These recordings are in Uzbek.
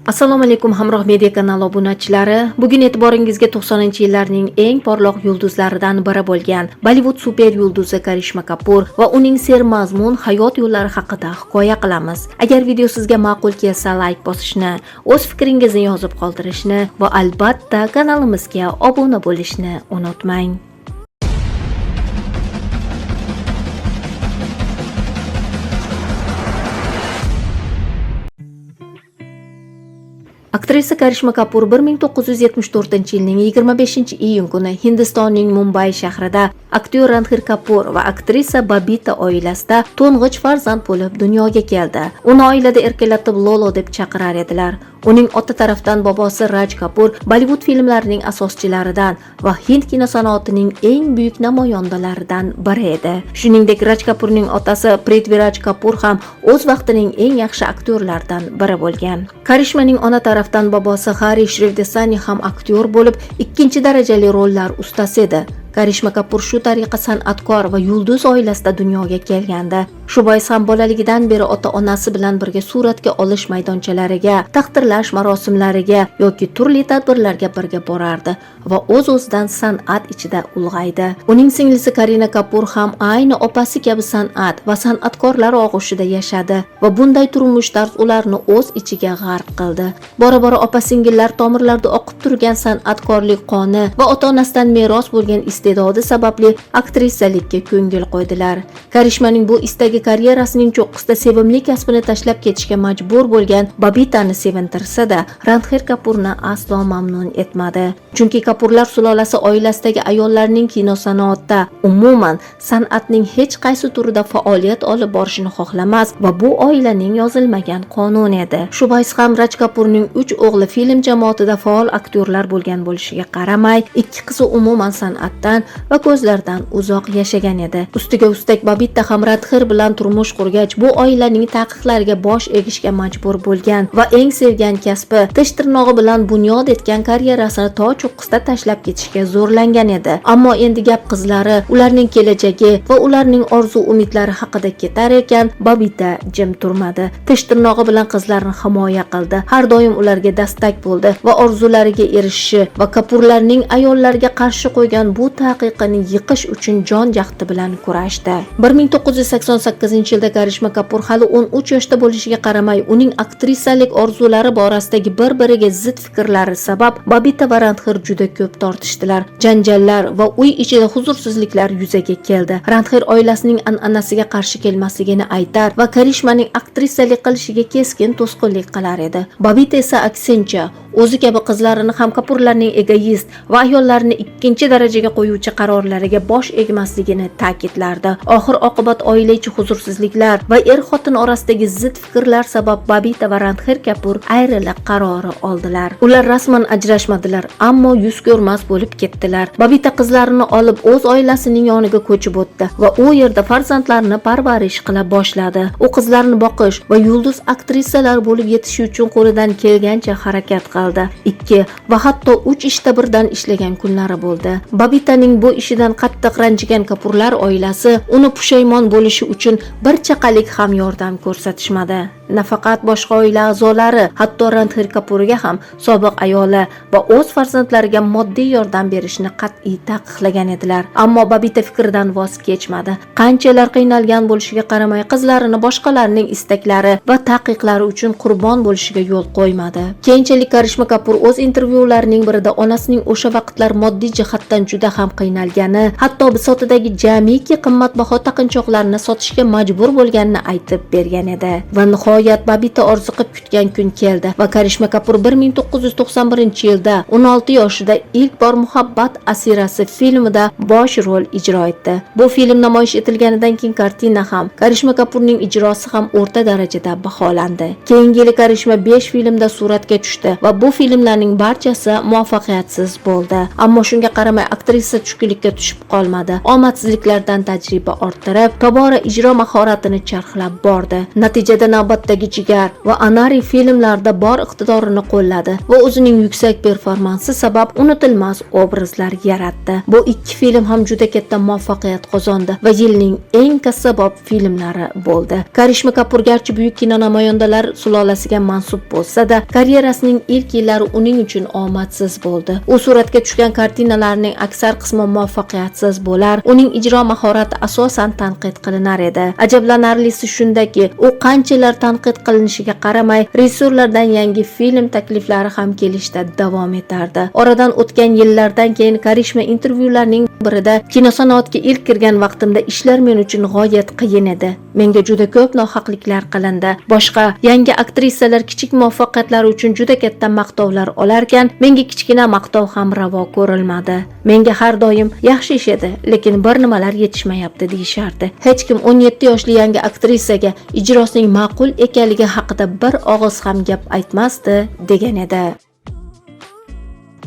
Assalomu alaykum Hamroh Media kanali obunachilari. Bugun e'tiboringizga 90-yillarning eng porloq yulduzlaridan biri bo'lgan Bollywood super yulduzi Karishma Kapur va uning sermazmun hayot yo'llari haqida hikoya qilamiz. Agar video sizga ma'qul kelsa, like bosishni, o'z fikringizni yozib qoldirishni va albatta kanalimizga obuna bo'lishni unutmang. Aktrisa Karishma Kapur 1974-yilning 25-iyun kuni Hindistonning Mumbay shahrida aktyor Ranbir Kapur va aktrisa Babita oilasida to'ng'ich farzand bo'lib dunyoga keldi. Uni oilada erkalatib Lolo deb chaqirar edilar. Uning ota tarafdan bobosi Raj Kapur Bollywood filmlarining asoschilaridan va Hind kino sanoatining eng buyuk namoyandalaridan biri edi. Shuningdek, Raj Kapurning otasi Prithviraj Kapur ham o'z vaqtining eng yaxshi aktyorlaridan biri bo'lgan. Karishmaning ona tarafdan bobosi Hari Shrivdesani ham aktyor bo'lib, ikkinchi darajali rollar ustasi edi. Karishma Kapur shu tariqa san'atkor va yulduz oilasida dunyoga kelgandi. Shu bois ham bolaligidan beri ota-onasi bilan birga suratga olish maydonchalariga, taqdirlash marosimlariga yoki turli tadbirlarga birga borardi va o'z-o'zidan san'at ichida ulg'aydi. Uning singlisi Karina Kapur ham ayni opasi kabi san'at va san'atkorlar og'ushida yashadi va bunday turmush tarz ularni o'z ichiga g'arq qildi. Bora-bora opa-singillar tomirlarida oqib turgan san'atkorlik qoni va ota-onasidan meros bo'lgan iste'dodi sababli aktrisalikka ko'ngil qo'ydilar. Karishmaning bu istagi karyerasining cho'qqisida sevimli kasbini tashlab ketishga majbur bo'lgan Babitani sevintirsa-da, Ranbir Kapurni aslo mamnun etmadi. Chunki Kapurlar sulolasi oilasidagi ayollarning kino sanoatda, umuman san'atning hech qaysi turida faoliyat olib borishini xohlamas va bu oilaning yozilmagan qonuni edi. Shu bois ham Raj Kapurning 3 o'g'li film jamoatida faol aktyorlar bo'lgan bo'lishiga qaramay, ikki qizi umuman san'atdan va ko'zlardan uzoq yashagan edi. Ustiga ustak Babita ham Ranbir bilan turmush qurgach, bu oilaning taqiqlariga bosh egishga majbur bo'lgan va eng sevgan kasbi, tish tirnog'i bilan bunyod etgan karyerasini to cho'qqisida tashlab ketishga zo'rlangan edi. Ammo endi gap qizlari, ularning kelajagi va ularning orzu-umidlari haqida ketar ekan, Babita jim turmadi. Tish tirnog'i bilan qizlarini himoya qildi. Har doim ularga dastak bo'ldi va orzulariga erishishi va Kapurlarning ayollarga qarshi qo'ygan bu taqiqni yiqish uchun jon jahdi bilan kurashdi. 1988-yilda Karishma Kapur hali 13 yoshda bo'lishiga qaramay, uning aktrisalik orzulari borasidagi bir-biriga zid fikrlari sabab Babita va Ranbir juda ko'p tortishdilar. Janjallar va uy ichida huzursizliklar yuzaga keldi. Ranbir oilasining an'anasiga qarshi kelmasligini aytar va Karishmaning aktrisalik qilishiga keskin to'sqinlik qilar edi. Babita esa aksincha, o'zi kabi qizlarini ham Kapurlarning egoist va ayollarni ikkinchi darajaga qo'yuvchi qarorlariga bosh egmasligini ta'kidlardi. Oxir-oqibat oila ichi huzursizliklar va er-xotin orasidagi zid fikrlar sabab Babita va Ranbir Kapur ayriliq qarori oldilar. Ular rasman ajrashmadilar, ammo yuz ko'rmas bo'lib ketdilar. Babita qizlarini olib o'z oilasining yoniga ko'chib o'tdi va u yerda farzandlarini parvarish qila boshladi. U qizlarini boqish va yulduz aktrisalar bo'lib yetishi uchun qo'lidan kelgancha harakat qildi. 2 va hatto 3 ishda birdan ishlagan kunlari bo'ldi. Babitaning bu ishidan qattiq ranjigan Kapurlar oilasi uni pushaymon bo'lishi uchun bir chaqalik ham yordam ko'rsatishmadi. Nafaqat boshqa oila a'zolari, hatto Ranbir Kapurga ham sobiq ayoli va o'z farzandlariga moddiy yordam berishni qat'iy taqiqlagan edilar. Ammo Babita fikridan voz kechmadi. Qanchalar qiynalgan bo'lishiga qaramay, qizlarini boshqalarning istaklari va taqiqlari uchun qurbon bo'lishiga yo'l qo'ymadi. Keyinchalik Karishma Kapur o'z intervyularining birida onasining o'sha vaqtlar moddiy jihatdan juda ham qiynalgani, hatto bisotidagi jamiki qimmatbaho taqinchoqlarni sotishga majbur bo'lganini aytib bergan edi. Va nihoyat Babita orziqib kutgan kun keldi va Karishma Kapur 1991-yilda 16 yoshida ilk bor Muhabbat asirasi filmida bosh rol ijro etdi. Bu film namoyish etilganidan keyin kartina ham, Karishma Kapurning ijrosi ham o'rta darajada baholandi. Keyingi yili Karishma 5 filmda suratga tushdi va bu filmlarning barchasi muvaffaqiyatsiz bo'ldi. Ammo shunga qaramay aktrisa tushkunlikka tushib qolmadi. Omadsizliklardan tajriba orttirib, tobora ijro mahoratini charxlab bordi. Natijada navbatdagi Ko'pdagi jigar va Anari filmlarida bor iqtidorini qo'lladi va o'zining yuksak performansi sabab unutilmas obrazlar yaratdi. Bu ikki film ham juda katta muvaffaqiyat qozondi va yilning eng kassabop filmlari bo'ldi. Karishma Kapur garchi buyuk kino namoyandalar sulolasiga mansub bo'lsa-da, karyerasining ilk yillari uning uchun omadsiz bo'ldi. U suratga tushgan kartinalarning aksar qismi muvaffaqiyatsiz bo'lar, uning ijro mahorati asosan tanqid qilinar edi. Ajablanarlisi shundaki, u qanchalar tanqid qilinishiga qaramay, rejissyorlardan yangi film takliflari ham kelishda davom etardi. Oradan o'tgan yillardan keyin Karishma intervyularning birida kinosanoatga ilk kirgan vaqtimda ishlar men uchun g'oyat qiyin edi. Menga juda ko'p nohaqliklar qilindi. Boshqa yangi aktrisalar kichik muvaffaqiyatlari uchun juda katta maqtovlar olarkan, menga kichkina maqtov ham ravo ko'rilmadi. Menga har doim yaxshi ish edi, lekin bir nimalar yetishmayapti deyishardi. Hech kim 17 yoshli yangi aktrisaga ijrosining ma'qul ekanligi haqida bir og'iz ham gap aytmasdi degan edi.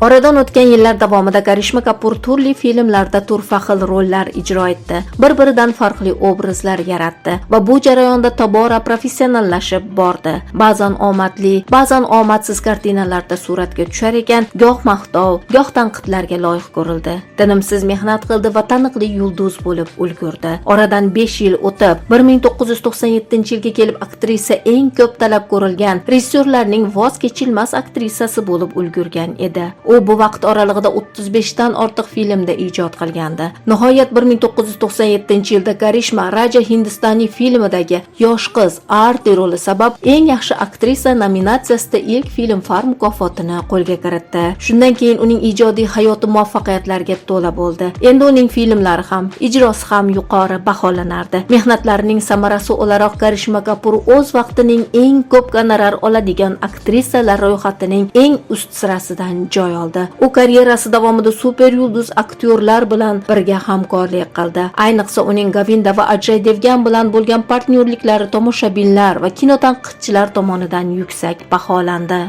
Oradan o'tgan yillar davomida Karishma Kapur turli filmlarda turfa xil rollar ijro etdi. Bir-biridan farqli obrazlar yaratdi va bu jarayonda tobora professionallashib bordi. Ba'zan omadli, ba'zan omadsiz kartinalarda suratga tushar ekan, goh maqtov, goh tanqidlarga loyiq ko'rildi. Tinimsiz mehnat qildi va taniqli yulduz bo'lib ulgurdi. Oradan 5 yil o'tib, 1997-yilga kelib aktrisa eng ko'p talab ko'rilgan rejissyorlarning voz kechilmas aktrisasi bo'lib ulgurgan edi. U bu vaqt oralig'ida 35 dan ortiq filmda ijod qilgandi. Nihoyat 1997-yilda Karishma Raja Hindistoniy filmidagi yosh qiz Aarti roli sabab eng yaxshi aktrisa nominatsiyasida ilk Filmfar mukofotini qo'lga kiritdi. Shundan keyin uning ijodiy hayoti muvaffaqiyatlarga to'la bo'ldi. Endi uning filmlari ham, ijrosi ham yuqori baholanardi. Mehnatlarining samarasi o'laroq Karishma Kapur o'z vaqtining eng ko'p gonorar oladigan aktrisalar ro'yxatining eng ust sirasidan joy oldi. U karyerasi davomida super yulduz aktyorlar bilan birga hamkorlik qildi. Ayniqsa uning Govinda va Ajay Devgan bilan bo'lgan partnyorliklari tomoshabinlar va kinotanqidchilar tomonidan yuksak baholandi.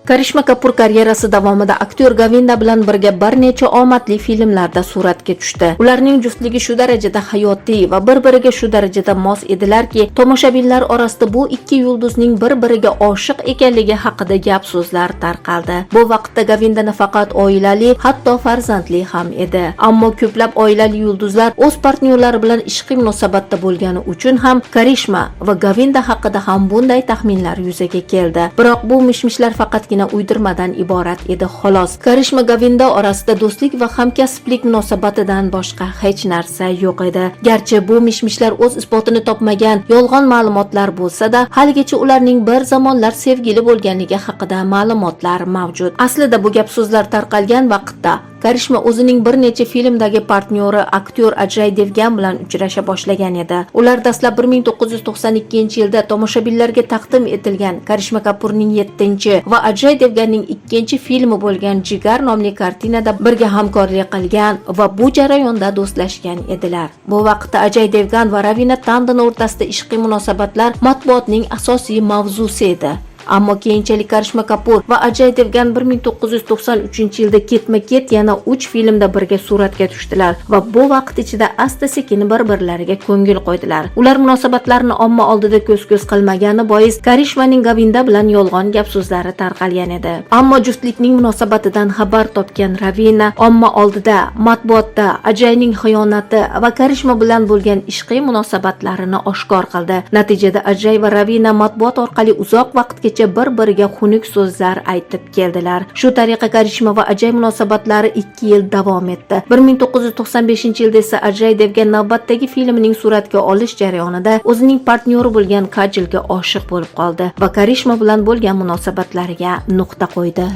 Karishma Kapur karyerasi davomida aktyor Govinda bilan birga bir necha omadli filmlarda suratga tushdi. Ularning juftligi shu darajada hayotiy va bir-biriga shu darajada mos edilarki, tomoshabinlar orasida bu ikki yulduzning bir-biriga oshiq ekanligi haqida gap so'zlar tarqaldi. Bu vaqtda Govinda nafaqat oilali, hatto farzandli ham edi. Ammo ko'plab oilali yulduzlar o'z partnyorlari bilan ishqiy munosabatda bo'lgani uchun ham Karishma va Govinda haqida ham bunday taxminlar yuzaga keldi. Biroq bu mishmishlar faqat uydirmadan iborat edi xolos. Karishma Govinda orasida do'stlik va hamkasblik munosabatidan boshqa hech narsa yo'q edi. Garchi bu mishmishlar o'z isbotini topmagan yolg'on ma'lumotlar bo'lsa-da, haligacha ularning bir zamonlar sevgili bo'lganligi haqida ma'lumotlar mavjud. Aslida bu gap so'zlar tarqalgan vaqtda Karishma o'zining bir necha filmdagi partnyori aktyor Ajay Devgan bilan uchrasha boshlagan edi. Ular dastlab 1992-yilda tomoshabinlarga taqdim etilgan Karishma Kapurning 7-chi va Ajay Devganning 2-chi filmi bo'lgan Jigar nomli kartinada birga hamkorlik qilgan va bu jarayonda do'stlashgan edilar. Bu vaqtda Ajay Devgan va Ravina Tandon o'rtasida ishqiy munosabatlar matbuotning asosiy mavzusi edi. Ammo keyinchalik Karishma Kapur va Ajay Devgan 1993-yilda ketma-ket yana 3 filmda birga suratga tushdilar va bu vaqt ichida asta-sekin bir-birlariga ko'ngil qo'ydilar. Ular munosabatlarini omma oldida ko'z-ko'z qilmagani bois Karishmaning Govinda bilan yolg'on gap so'zlari tarqalgan edi. Ammo juftlikning munosabatidan xabar topgan Ravina omma oldida, matbuotda Ajayning xiyonati va Karishma bilan bo'lgan ishqiy munosabatlarini oshkor qildi. Natijada Ajay va Ravina matbuot orqali uzoq vaqtga bir-biriga xunuk so'zlar aytib keldilar. Shu tariqa Karishma va Ajay munosabatlari 2 yil davom etdi. 1995-yilda esa Ajay Devgan navbatdagi filmining suratga olish jarayonida o'zining partnyori bo'lgan Kajilga oshiq bo'lib qoldi va Karishma bilan bo'lgan munosabatlariga nuqta qo'ydi.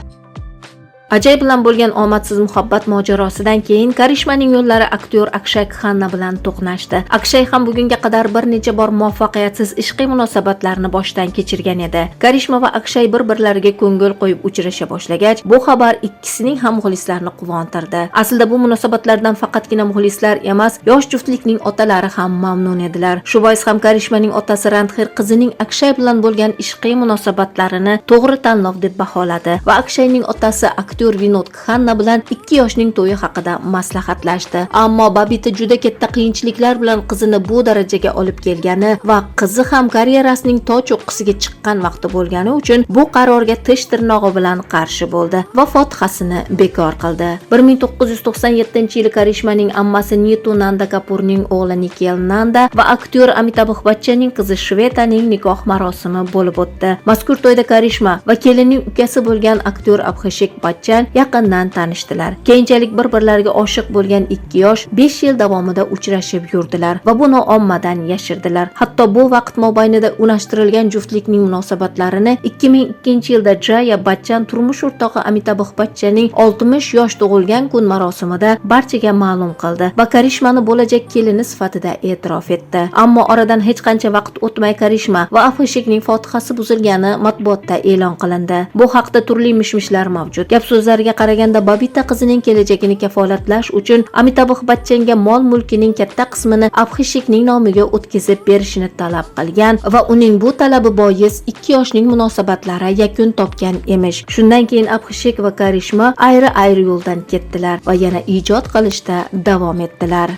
Ajay bilan bo'lgan omadsiz muhabbat mojarosidan keyin Karishmaning yo'llari aktyor Akshay Khanna bilan to'qnashdi. Akshay ham bugunga qadar bir necha bor muvaffaqiyatsiz ishqiy munosabatlarni boshdan kechirgan edi. Karishma va Akshay bir-birlariga ko'ngil qo'yib uchrasha boshlagach, bu xabar ikkisining ham muxlislarini quvontirdi. Aslida bu munosabatlardan faqatgina muxlislar emas, yosh juftlikning otalari ham mamnun edilar. Shu bois ham Karishmaning otasi Randhir qizining Akshay bilan bo'lgan ishqiy munosabatlarini to'g'ri tanlov deb baholadi va Akshayning otasi aktyor Vinod Khanna bilan 2 yoshning to'yi haqida maslahatlashdi. Ammo Babita juda katta qiyinchiliklar bilan qizini bu darajaga olib kelgani va qizi ham karyerasining to cho'qqisiga chiqqan vaqti bo'lgani uchun bu qarorga tish tirnog'i bilan qarshi bo'ldi va fotihasini bekor qildi. 1997-yili Karishmaning ammasi Neetu Nanda Kapurning o'g'li Nikhil Nanda va aktyor Amitabh Bachchanning qizi Shvetaning nikoh marosimi bo'lib o'tdi. Mazkur to'yda Karishma va kelinning ukasi bo'lgan aktyor Abhishek Bachchan yaqindan tanishdilar. Keyinchalik bir-birlariga oshiq bo'lgan 2 yosh 5 yil davomida uchrashib yurdilar va buni ommadan yashirdilar. Hatto bu vaqt mobaynida unashtirilgan juftlikning munosabatlarini 2002-yilda Jaya Bachchan turmush o'rtog'i Amitabh Bachchanning 60 yosh tug'ilgan kun marosimida barchaga ma'lum qildi va Karishmani bo'lajak kelini sifatida e'tirof etdi. Ammo oradan hech qancha vaqt o'tmay Karishma va Abhishekning fotihasi buzilgani matbuotda e'lon qilindi. Bu haqda turli mishmishlar mavjud. Gap so'zlariga qaraganda Babita qizining kelajagini kafolatlash uchun Amitabh Bachchanga mol-mulkining katta qismini Abhishekning nomiga o'tkazib berishini talab qilgan va uning bu talabi bois 2 yoshning munosabatlari yakun topgan emish. Shundan keyin Abhishek va Karishma ayri-ayri yo'ldan ketdilar va yana ijod qilishda davom etdilar.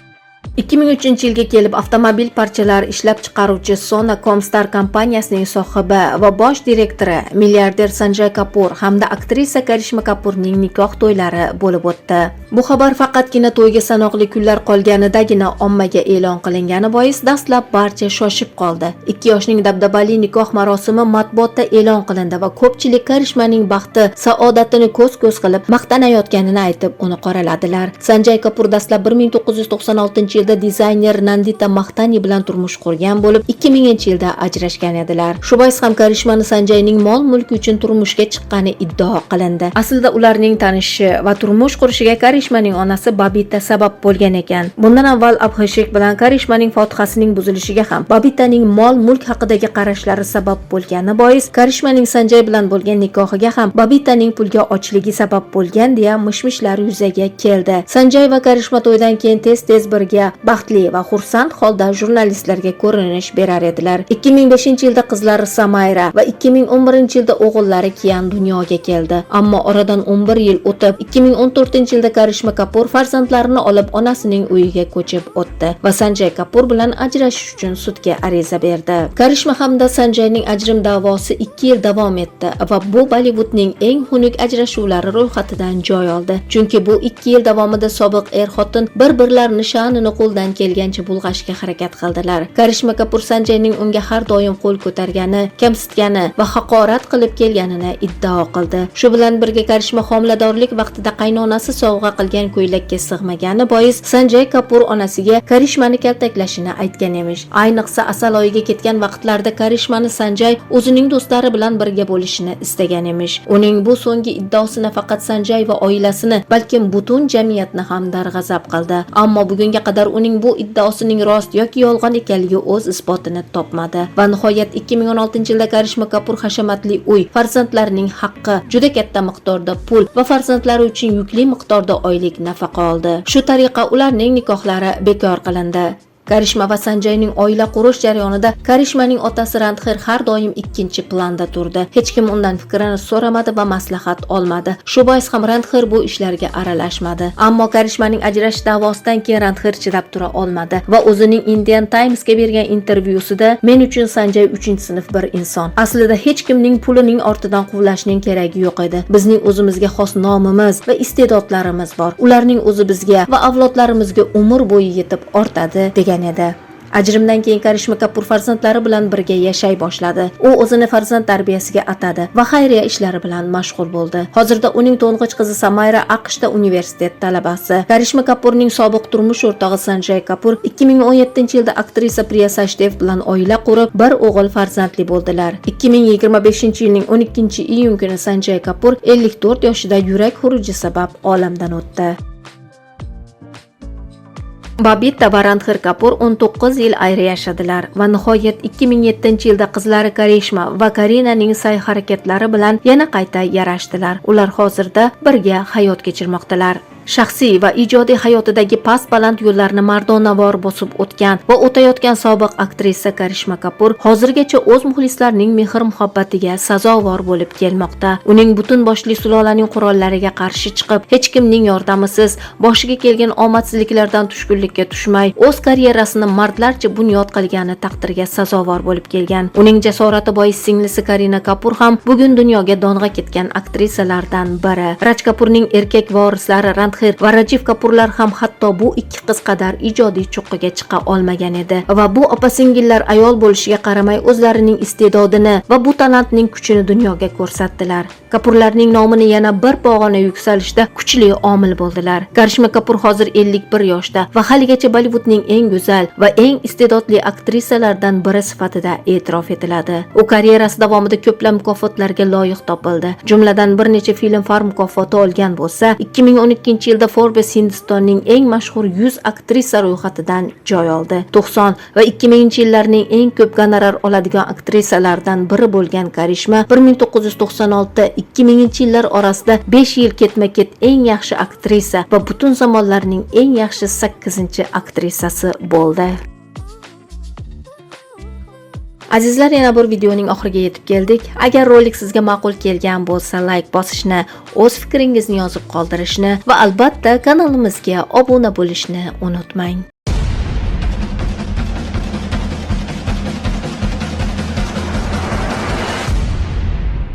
2003-yilga kelib avtomobil parchalari ishlab chiqaruvchi Sona Comstar kompaniyasining sohibi va bosh direktori milliarder Sanjay Kapur hamda aktrisa Karishma Kapurning nikoh to'ylari bo'lib o'tdi. Bu xabar faqatgina to'yga sanoqli kunlar qolganidagina ommaga e'lon qilingani bois dastlab barcha shoshib qoldi. 2 yoshning dabdabali nikoh marosimi matbuotda e'lon qilindi va ko'pchilik Karishmaning baxti, saodatini ko'z-ko'z qilib maqtanayotganini aytib uni qoraladilar. Sanjay Kapur dastlab 1996-yilda dizayner Nandita Mahtani bilan turmush qurgan bo'lib, 2000-yilda ajrashgan edilar. Shu bois ham Karishmani Sanjayning mol-mulki uchun turmushga chiqqani iddao qilindi. Aslida ularning tanishishi va turmush qurishiga Karishmaning onasi Babita sabab bo'lgan ekan. Bundan avval Abhishek bilan Karishmaning fotihasining buzilishiga ham Babitaning mol-mulk haqidagi qarashlari sabab bo'lgani bois Karishmaning Sanjay bilan bo'lgan nikohiga ham Babitaning pulga ochligi sabab bo'lgan deya mishmishlar yuzaga keldi. Sanjay va Karishma to'ydan keyin tez-tez birga baxtli va xursand holda jurnalistlarga ko'rinish berar edilar. 2005-yilda qizlari Samayra va 2011-yilda o'g'illari Kian dunyoga keldi. Ammo oradan 11 yil o'tib, 2014-yilda Karishma Kapur farzandlarini olib onasining uyiga ko'chib o'tdi va Sanjay Kapur bilan ajrashish uchun sudga ariza berdi. Karishma hamda Sanjayning ajrim da'vosi 2 yil davom etdi va bu Bollywoodning eng xunuk ajrashuvlari ro'yxatidan joy oldi. Chunki bu 2 yil davomida sobiq er-xotin bir-birlarini sha'nini qo'ldan kelgancha bulg'ashga harakat qildilar. Karishma Kapur Sanjayning unga har doim qo'l ko'targani, kamsitgani va haqorat qilib kelganini iddao qildi. Shu bilan birga Karishma homiladorlik vaqtida qaynonasi sovg'a qilgan ko'ylakka sig'magani bois Sanjay Kapur onasiga Karishmani kaltaklashini aytgan emish. Ayniqsa asal oyiga ketgan vaqtlarda Karishmani Sanjay o'zining do'stlari bilan birga bo'lishini istagan emish. Uning bu so'nggi iddaosi nafaqat Sanjay va oilasini, balkim butun jamiyatni ham darg'azab qildi. Ammo bugunga qadar uning bu iddaosining rost yoki yolg'on ekanligi o'z isbotini topmadi va nihoyat 2016-yilda Karishma Kapur hashamatli uy, farzandlarining haqqi, juda katta miqdorda pul va farzandlari uchun yukli miqdorda oylik nafaqa oldi. Shu tariqa ularning nikohlari bekor qilindi. Karishma va Sanjayning oila qurish jarayonida Karishmaning otasi Randhir har doim ikkinchi planda turdi. Hech kim undan fikrini so'ramadi va maslahat olmadi. Shu bois ham Randhir bu ishlarga aralashmadi. Ammo Karishmaning ajrashish da'vosidan keyin Randhir chidab tura olmadi va o'zining Indian Times'ga bergan intervyusida "Men uchun Sanjay 3-sinf bir inson. Aslida hech kimning pulining ortidan quvlashning keragi yo'q edi. Bizning o'zimizga xos nomimiz va iste'dodlarimiz bor. Ularning o'zi bizga va avlodlarimizga umr bo'yi yetib ortadi" degan edi. Ajrimdan keyin Karishma Kapur farzandlari bilan birga yashay boshladi. U o'zini farzand tarbiyasiga atadi va xayriya ishlari bilan mashg'ul bo'ldi. Hozirda uning to'ng'ich qizi Samayra AQShda universitet talabasi. Karishma Kapurning sobiq turmush o'rtog'i Sanjay Kapur 2017-yilda aktrisa Priya Sachdev bilan oila qurib, bir o'g'il farzandli bo'ldilar. 2025-yilning 12-iyun kuni Sanjay Kapur 54 yoshida yurak xuruji sabab olamdan o'tdi. Babita va Randhir Kapur 19 yil ayri yashadilar va nihoyat 2007-yilda qizlari Karishma va Karinaning sa'y-harakatlari bilan yana qayta yarashdilar. Ular hozirda birga hayot kechirmoqdalar. shaxsiy va ijodiy hayotidagi past-baland yo'llarni mardonavor bosib o'tgan va o'tayotgan sobiq aktrisa Karishma Kapur hozirgacha o'z muxlislarining mehr-muhabbatiga sazovor bo'lib kelmoqda. Uning butun boshli sulolaning qurollariga qarshi chiqib, hech kimning yordamisiz boshiga kelgan omadsizliklardan tushkunlikka tushmay, o'z karyerasini mardlarcha bunyod qilgani taqdirga sazovor bo'lib kelgan. Uning jasorati bois singlisi Karina Kapur ham bugun dunyoga dong'a ketgan aktrisalardan biri. Raj Kapurning erkak vorislari Randhir va Rajiv Kapurlar ham hatto bu ikki qiz qadar ijodiy cho'qqiga chiqa olmagan edi va bu opa-singillar ayol bo'lishiga qaramay o'zlarining iste'dodini va bu talantning kuchini dunyoga ko'rsatdilar. Kapurlarning nomini yana bir pog'ona yuksalishda kuchli omil bo'ldilar. Karishma Kapur hozir 51 yoshda va haligacha Bollywoodning eng go'zal va eng iste'dodli aktrisalardan biri sifatida e'tirof etiladi. U karyerasi davomida ko'plab mukofotlarga loyiq topildi. Jumladan bir necha filmfar mukofoti olgan bo'lsa, 2012-yilda Forbes Hindistonning eng mashhur 100 aktrisa ro'yxatidan joy oldi. 90 va 2000-yillarning eng ko'p gonorar oladigan aktrisalardan biri bo'lgan Karishma 1996-2000-yillar orasida 5 yil ketma-ket eng yaxshi aktrisa va butun zamonlarning eng yaxshi 8-aktrisasi bo'ldi. Azizlar, yana bir videoning oxiriga yetib keldik. Agar rolik sizga ma'qul kelgan bo'lsa, like bosishni, o'z fikringizni yozib qoldirishni va albatta kanalimizga obuna bo'lishni unutmang.